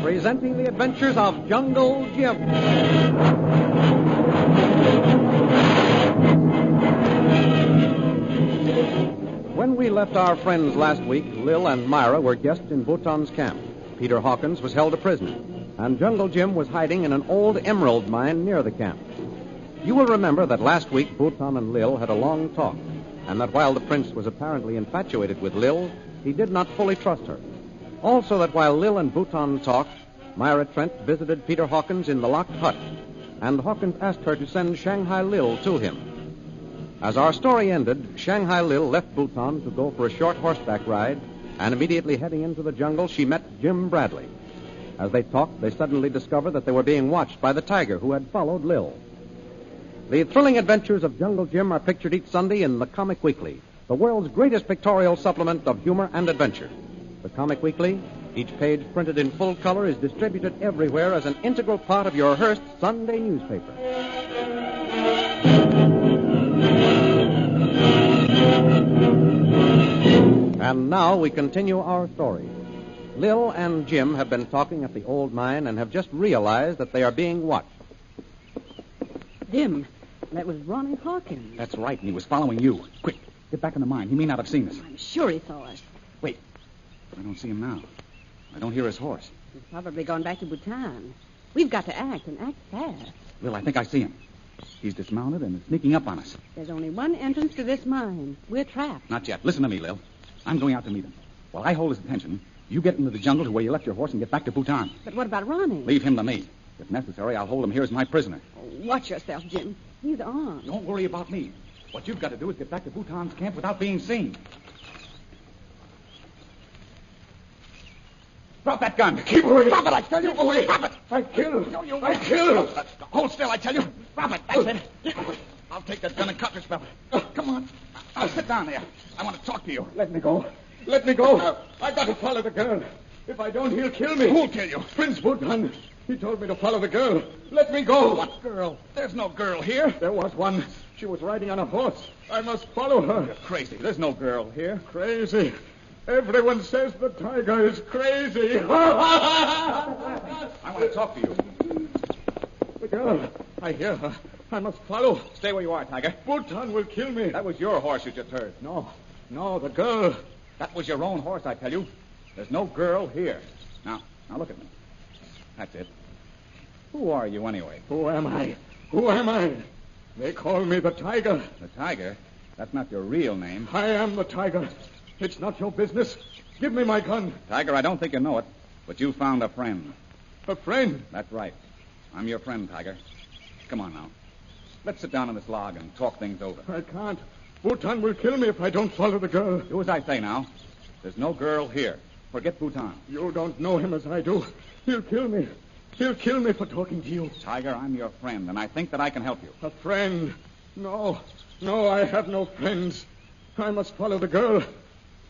Presenting the adventures of Jungle Jim. When we left our friends last week, Lil and Myra were guests in Bhutan's camp. Peter Hawkins was held a prisoner, and Jungle Jim was hiding in an old emerald mine near the camp. You will remember that last week Bhutan and Lil had a long talk, and that while the prince was apparently infatuated with Lil, he did not fully trust her. Also that while Lil and Bhutan talked, Myra Trent visited Peter Hawkins in the locked hut, and Hawkins asked her to send Shanghai Lil to him. As our story ended, Shanghai Lil left Bhutan to go for a short horseback ride, and immediately heading into the jungle, she met Jim Bradley. As they talked, they suddenly discovered that they were being watched by the tiger who had followed Lil. The thrilling adventures of Jungle Jim are pictured each Sunday in the Comic Weekly, the world's greatest pictorial supplement of humor and adventure. The Comic Weekly, each page printed in full color, is distributed everywhere as an integral part of your Hearst Sunday newspaper. And now we continue our story. Lil and Jim have been talking at the old mine and have just realized that they are being watched. Jim, that was Ronnie Hawkins. That's right, and he was following you. Quick, get back in the mine. He may not have seen us. I'm sure he saw us. Wait, I don't see him now. I don't hear his horse. He's probably gone back to Bhutan. We've got to act, and act fast. Lil, I think I see him. He's dismounted and is sneaking up on us. There's only one entrance to this mine. We're trapped. Not yet. Listen to me, Lil. I'm going out to meet him. While I hold his attention, you get into the jungle to where you left your horse and get back to Bhutan. But what about Ronnie? Leave him to me. If necessary, I'll hold him here as my prisoner. Oh, watch yourself, Jim. He's armed. Don't worry about me. What you've got to do is get back to Bhutan's camp without being seen. Drop that gun. Keep away. Drop it, I tell you. Keep away. Drop it. I kill. No, you I kill. Hold still, I tell you. Drop it. That's it. I'll take that gun and cut this fella. Come on. I'll sit down there. I want to talk to you. Let me go. Let me go. I got to follow the girl. If I don't, he'll kill me. Who'll kill you? Prince Bhutan. He told me to follow the girl. Let me go. What girl? There's no girl here. There was one. She was riding on a horse. I must follow her. You're crazy. There's no girl here. Crazy. Everyone says the tiger is crazy. I want to talk to you. The girl. I hear her. I must follow. Stay where you are, Tiger. Bhutan will kill me. That was your horse you just heard. No, the girl. That was your own horse, I tell you. There's no girl here. Now look at me. That's it. Who are you, anyway? Who am I? They call me the tiger. The Tiger? That's not your real name. I am the tiger. It's not your business. Give me my gun. Tiger, I don't think you know it, but you found a friend. A friend? That's right. I'm your friend, Tiger. Come on now. Let's sit down on this log and talk things over. I can't. Bhutan will kill me if I don't follow the girl. Do as I say now. There's no girl here. Forget Bhutan. You don't know him as I do. He'll kill me. He'll kill me for talking to you. Tiger, I'm your friend, and I think that I can help you. A friend? No, I have no friends. I must follow the girl.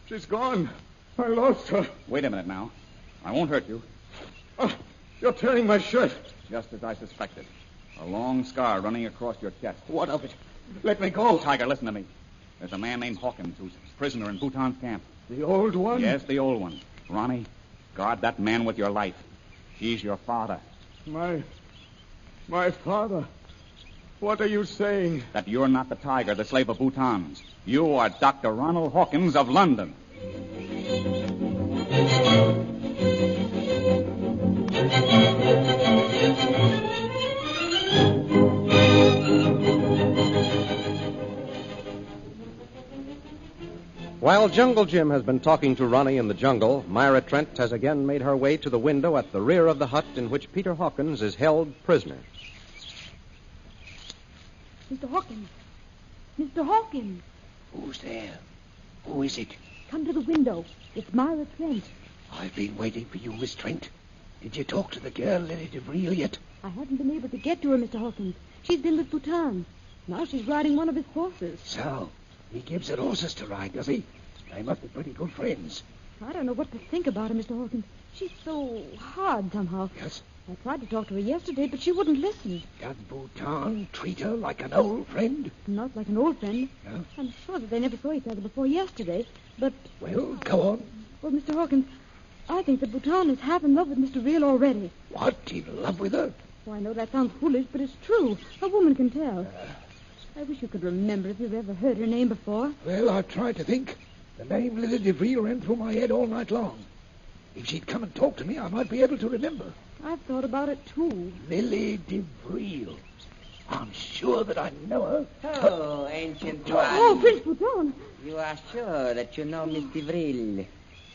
She's gone. I lost her. Wait a minute now. I won't hurt you. Oh, you're tearing my shirt. Just as I suspected. A long scar running across your chest. What of it? Let me go. Tiger, listen to me. There's a man named Hawkins who's a prisoner in Bhutan's camp. The old one? Yes, the old one. Ronnie, guard that man with your life. He's your father. My father? What are you saying? That you're not the Tiger, the slave of Bhutan's. You are Dr. Ronald Hawkins of London. While Jungle Jim has been talking to Ronnie in the jungle, Myra Trent has again made her way to the window at the rear of the hut in which Peter Hawkins is held prisoner. Mr. Hawkins! Mr. Hawkins! Who's there? Who is it? Come to the window. It's Myra Trent. I've been waiting for you, Miss Trent. Did you talk to the girl, Lily DeVril, yet? I haven't been able to get to her, Mr. Hawkins. She's been with Bhutan. Now she's riding one of his horses. So, he gives her horses to ride, does he? They must be pretty good friends. I don't know what to think about her, Mr. Hawkins. She's so hard somehow. Yes? I tried to talk to her yesterday, but she wouldn't listen. Does Bhutan treat her like an old friend? Not like an old friend. No? I'm sure that they never saw each other before yesterday, but... Well, go on. Well, Mr. Hawkins, I think that Bhutan is half in love with Mr. Real already. What? In love with her? Oh, I know that sounds foolish, but it's true. A woman can tell. I wish you could remember if you've ever heard her name before. Well, I've tried to think. The name Lily DeVril ran through my head all night long. If she'd come and talk to me, I might be able to remember. I've thought about it, too. Lily DeVril. I'm sure that I know her. Oh, ancient one. Oh, Prince Bhutan. You are sure that you know Miss DeVril.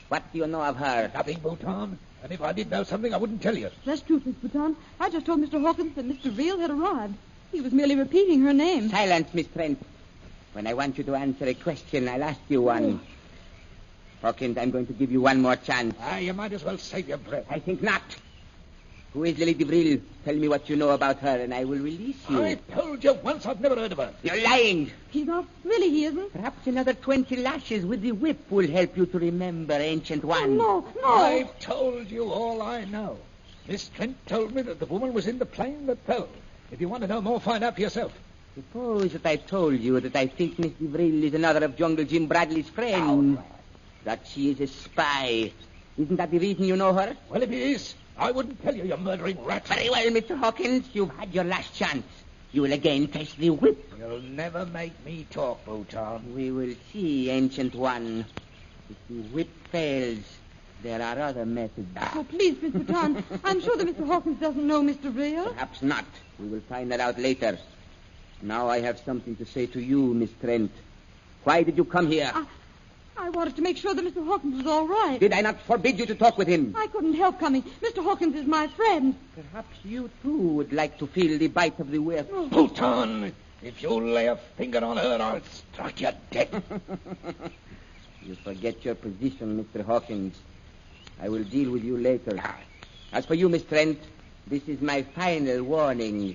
What do you know of her? Nothing, Bhutan. And if I did know something, I wouldn't tell you. That's true, Prince Bhutan. I just told Mr. Hawkins that Mr. Real had arrived. He was merely repeating her name. Silence, Miss Trent. When I want you to answer a question, I'll ask you one. Hawkins, I'm going to give you one more chance. You might as well save your breath. I think not. Who is Lily DeVril? Tell me what you know about her, and I will release you. I told you once I've never heard of her. You're lying. He's not. Really, he isn't. Perhaps another 20 lashes with the whip will help you to remember, ancient one. No. I've told you all I know. Miss Trent told me that the woman was in the plane that fell. If you want to know more, find out for yourself. Suppose that I told you that I think Miss DeVril is another of Jungle Jim Bradley's friends. That she is a spy. Isn't that the reason you know her? Well, if it is, I wouldn't tell you, you murdering rat. Very well, Mr. Hawkins. You've had your last chance. You will again face the whip. You'll never make me talk, Bhutan. We will see, ancient one. If the whip fails, there are other methods. Oh, please, Prince Bhutan. I'm sure that Mr. Hawkins doesn't know Mr. Real. Perhaps not. We will find that out later. Now I have something to say to you, Miss Trent. Why did you come here? I wanted to make sure that Mr. Hawkins was all right. Did I not forbid you to talk with him? I couldn't help coming. Mr. Hawkins is my friend. Perhaps you, too, would like to feel the bite of the whip. Oh. Bhutan, if you lay a finger on her, I'll strike you dead. You forget your position, Mr. Hawkins. I will deal with you later. As for you, Miss Trent, this is my final warning.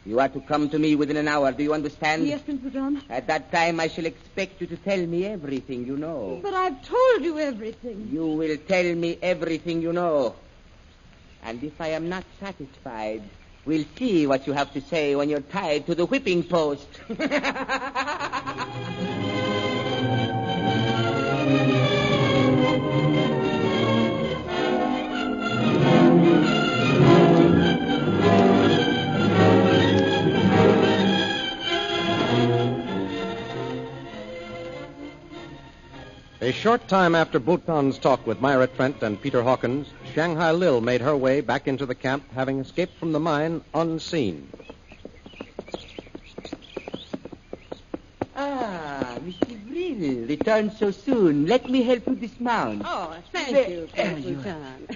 You are to come to me within an hour. Do you understand? Yes, Prince Bhutan. At that time, I shall expect you to tell me everything you know. But I've told you everything. You will tell me everything you know. And if I am not satisfied, we'll see what you have to say when you're tied to the whipping post. A short time after Bhutan's talk with Myra Trent and Peter Hawkins, Shanghai Lil made her way back into the camp, having escaped from the mine unseen. Miss DeVril, returned so soon. Let me help you dismount. Oh, thank you, Prince Bhutan.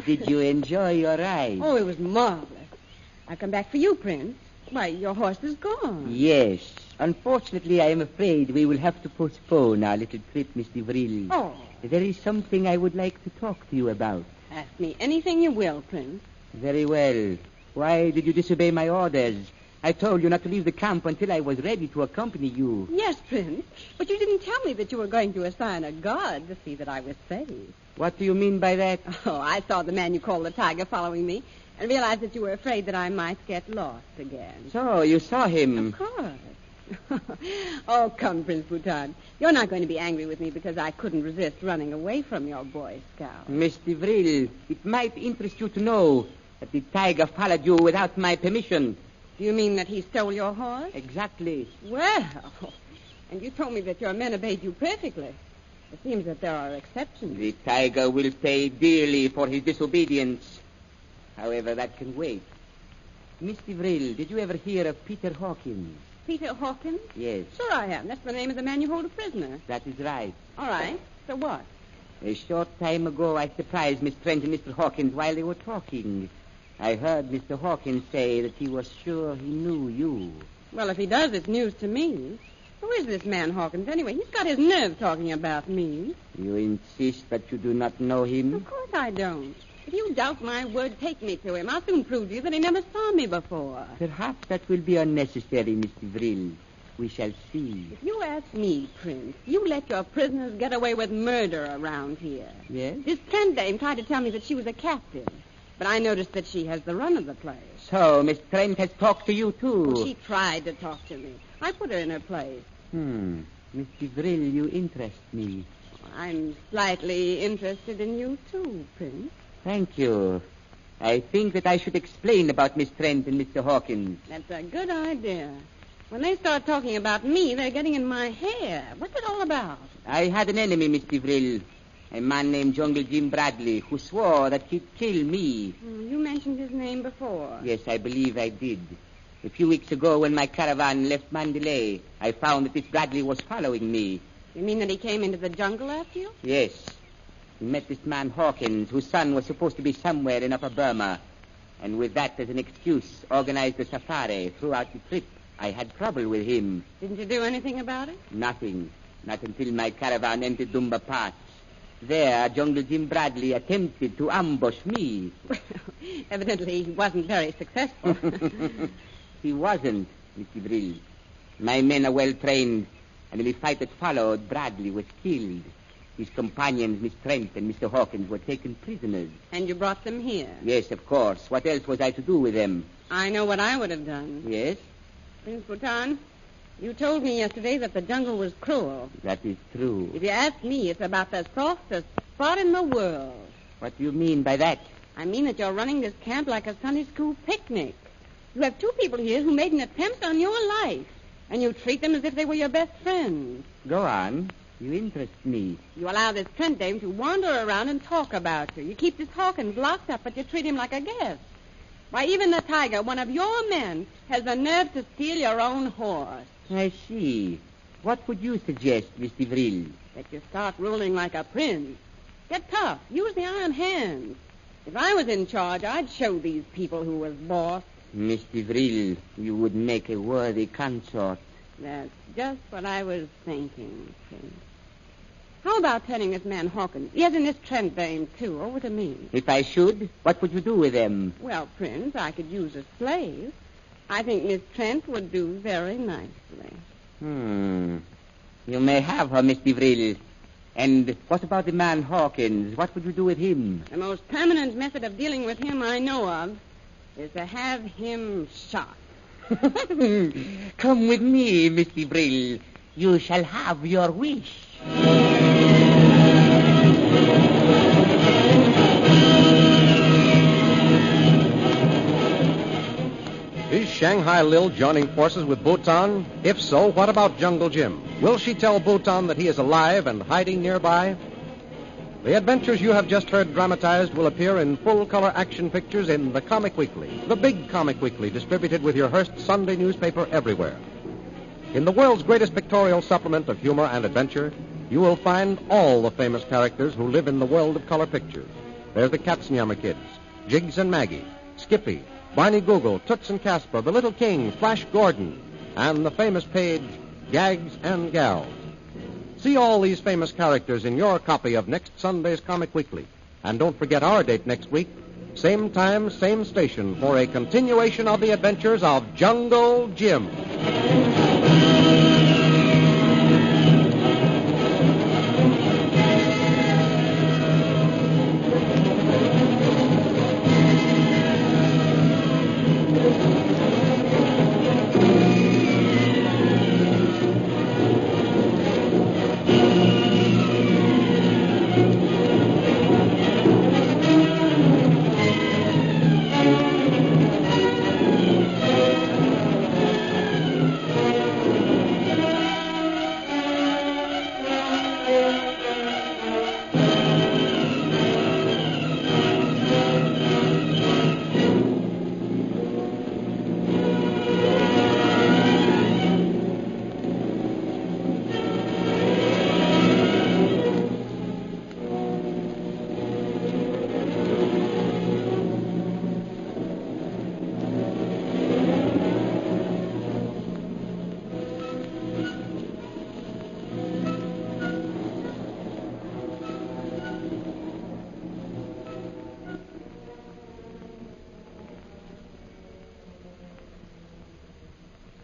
Did you enjoy your ride? Oh, it was marvelous. I've come back for you, Prince. Why, your horse is gone. Yes. Unfortunately, I am afraid we will have to postpone our little trip, Miss DeVril. Oh. There is something I would like to talk to you about. Ask me anything you will, Prince. Very well. Why did you disobey my orders? I told you not to leave the camp until I was ready to accompany you. Yes, Prince. But you didn't tell me that you were going to assign a guard to see that I was safe. What do you mean by that? Oh, I saw the man you call the Tiger following me and realized that you were afraid that I might get lost again. So, you saw him. Of course. Oh, come, Prince Bhutan. You're not going to be angry with me because I couldn't resist running away from your Boy Scout. Miss DeVril, it might interest you to know that the Tiger followed you without my permission. Do you mean that he stole your horse? Exactly. Well, and you told me that your men obeyed you perfectly. It seems that there are exceptions. The Tiger will pay dearly for his disobedience. However, that can wait. Miss DeVril, did you ever hear of Peter Hawkins? Peter Hawkins? Yes. Sure I have. That's the name of the man you hold a prisoner. That is right. All right. So what? A short time ago, I surprised Miss Trent and Mr. Hawkins while they were talking. I heard Mr. Hawkins say that he was sure he knew you. Well, if he does, it's news to me. Who is this man Hawkins, anyway? He's got his nerve talking about me. You insist that you do not know him? Of course I don't. If you doubt my word, take me to him. I'll soon prove to you that he never saw me before. Perhaps that will be unnecessary, Miss DeVril. We shall see. If you ask me, Prince, you let your prisoners get away with murder around here. Yes? This Trent dame tried to tell me that she was a captain. But I noticed that she has the run of the place. So, Miss Trent has talked to you, too. Well, she tried to talk to me. I put her in her place. Miss DeVril, you interest me. I'm slightly interested in you, too, Prince. Thank you. I think that I should explain about Miss Trent and Mr. Hawkins. That's a good idea. When they start talking about me, they're getting in my hair. What's it all about? I had an enemy, Miss DeVril. A man named Jungle Jim Bradley, who swore that he'd kill me. You mentioned his name before. Yes, I believe I did. A few weeks ago, when my caravan left Mandalay, I found that this Bradley was following me. You mean that he came into the jungle after you? Yes. He met this man Hawkins, whose son was supposed to be somewhere in Upper Burma. And with that as an excuse, organized a safari throughout the trip. I had trouble with him. Didn't you do anything about it? Nothing. Not until my caravan entered Dumba Pass. There, Jungle Jim Bradley attempted to ambush me. Well, evidently he wasn't very successful. He wasn't, Miss DeVril. My men are well trained, and in the fight that followed, Bradley was killed. His companions, Miss Trent and Mr. Hawkins, were taken prisoners. And you brought them here? Yes, of course. What else was I to do with them? I know what I would have done. Yes? Prince Bhutan, you told me yesterday that the jungle was cruel. That is true. If you ask me, it's about the softest spot in the world. What do you mean by that? I mean that you're running this camp like a Sunday school picnic. You have two people here who made an attempt on your life, and you treat them as if they were your best friends. Go on. You interest me. You allow this Trent dame to wander around and talk about you. You keep this Hawkins locked up, but you treat him like a guest. Why, even the tiger, one of your men, has the nerve to steal your own horse. I see. What would you suggest, Miss DeVril? That you start ruling like a prince. Get tough. Use the iron hands. If I was in charge, I'd show these people who was boss. Miss DeVril, you would make a worthy consort. That's just what I was thinking, Prince. How about turning this man Hawkins, yes, and this Trent dame, too, over to me? If I should, what would you do with them? Well, Prince, I could use a slave. I think Miss Trent would do very nicely. You may have her, Miss DeVril. And what about the man Hawkins? What would you do with him? The most permanent method of dealing with him I know of is to have him shot. Come with me, Miss DeVril. You shall have your wish. Is Shanghai Lil joining forces with Bhutan? If so, what about Jungle Jim? Will she tell Bhutan that he is alive and hiding nearby? The adventures you have just heard dramatized will appear in full-color action pictures in the Comic Weekly, the big Comic Weekly, distributed with your Hearst Sunday newspaper everywhere. In the world's greatest pictorial supplement of humor and adventure, you will find all the famous characters who live in the world of color pictures. There's the Katzenjammer Kids, Jiggs and Maggie, Skippy, Barney Google, Toots and Casper, the Little King, Flash Gordon, and the famous page, Gags and Gals. See all these famous characters in your copy of next Sunday's Comic Weekly. And don't forget our date next week, same time, same station, for a continuation of the adventures of Jungle Jim.